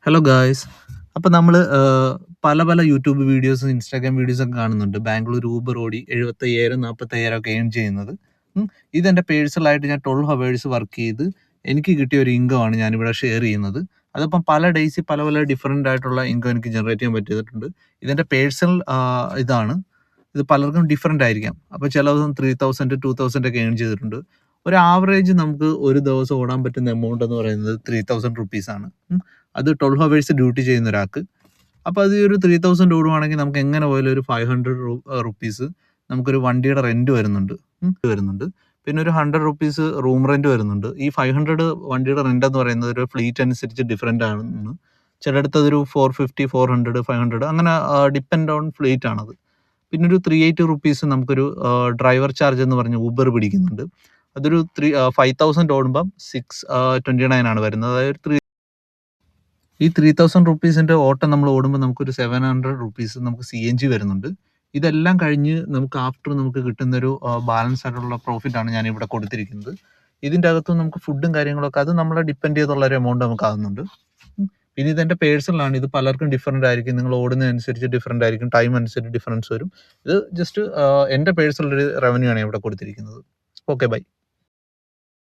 Hello guys. അപ്പോൾ നമ്മൾ പല പല യൂട്യൂബ് വീഡിയോസും ഇൻസ്റ്റാഗ്രാം വീഡിയോസൊക്കെ കാണുന്നുണ്ട്. ബാംഗ്ലൂർ ഊബർ ഓടി 75,000 45,000 ഒക്കെ ഏൺ ചെയ്യുന്നത്. ഇതെൻ്റെ പേഴ്സണലായിട്ട് ഞാൻ 12 ഹവേഴ്സ് വർക്ക് ചെയ്ത് എനിക്ക് കിട്ടിയ ഒരു ഇൻകമാണ് ഞാനിവിടെ ഷെയർ ചെയ്യുന്നത്. അതിപ്പം പല ഡേയ്സിൽ പല പല ഡിഫറൻ്റ് ആയിട്ടുള്ള ഇൻകം എനിക്ക് ജനറേറ്റ് ചെയ്യാൻ പറ്റിയിട്ടുണ്ട്. ഇതെൻ്റെ പേഴ്സണൽ ഇതാണ്. ഇത് പലർക്കും ഡിഫറൻ്റ് ആയിരിക്കാം. അപ്പോൾ ചില ദിവസം 3,000 2,000 ഒക്കെ ഏൺ ചെയ്തിട്ടുണ്ട്. ഒരു ആവറേജ് നമുക്ക് ഒരു ദിവസം ഓടാൻ പറ്റുന്ന എമൗണ്ട് എന്ന് പറയുന്നത് 3,000 റുപ്പീസാണ്. അത് 12 ഹവേഴ്സ് ഡ്യൂട്ടി ചെയ്യുന്ന ഒരാൾക്ക്. അപ്പോൾ അത് ഒരു 3,000 ഓടുവാണെങ്കിൽ നമുക്ക് എങ്ങനെ പോയാലും ഒരു 500 റുപ്പീസ് നമുക്കൊരു വണ്ടിയുടെ റെന്റ് വരുന്നുണ്ട്. പിന്നെ ഒരു 100 റുപ്പീസ് റൂം റെന്റ് വരുന്നുണ്ട്. ഈ 500 വണ്ടിയുടെ റെന്റ് എന്ന് പറയുന്നത് ഒരു ഫ്ലീറ്റ് അനുസരിച്ച് ഡിഫറെൻ്റ് ആണ്. ചിലയിടത്ത് അതൊരു 450 400 500 അങ്ങനെ ഡിപ്പെൻഡ് ഓൺ ഫ്ലീറ്റ് ആണത്. പിന്നെ ഒരു 380 റുപ്പീസ് നമുക്കൊരു ഡ്രൈവർ ചാർജ് എന്ന് പറഞ്ഞ് ഊബർ പിടിക്കുന്നുണ്ട്. അതൊരു 5,000 ഓടുമ്പം 629 ആണ് വരുന്നത്. അതായത് ഈ 3,000 റുപ്പീസിൻ്റെ ഓട്ടം നമ്മൾ ഓടുമ്പോൾ നമുക്കൊരു 700 റുപ്പീസ് നമുക്ക് CNG വരുന്നുണ്ട്. ഇതെല്ലാം കഴിഞ്ഞ് നമുക്ക് ആഫ്റ്റർ നമുക്ക് കിട്ടുന്നൊരു ബാലൻസ് ആയിട്ടുള്ള പ്രോഫിറ്റാണ് ഞാനിവിടെ കൊടുത്തിരിക്കുന്നത്. ഇതിൻ്റെ അകത്ത് നമുക്ക് ഫുഡും കാര്യങ്ങളൊക്കെ അത് നമ്മളെ ഡിപ്പെൻഡ് ചെയ്തുള്ള ഒരു എമൗണ്ട് നമുക്ക് ആകുന്നുണ്ട്. പിന്നെ ഇതെൻ്റെ പേഴ്സണലാണ്. ഇത് പലർക്കും ഡിഫറൻ്റ് ആയിരിക്കും. നിങ്ങൾ ഓടുന്നതനുസരിച്ച് ഡിഫറൻ്റ് ആയിരിക്കും. ടൈം അനുസരിച്ച് ഡിഫറൻസ് വരും. ഇത് ജസ്റ്റ് എൻ്റെ പേഴ്സണൽ ഒരു റവന്യൂ ആണ് ഇവിടെ കൊടുത്തിരിക്കുന്നത്. Okay, by.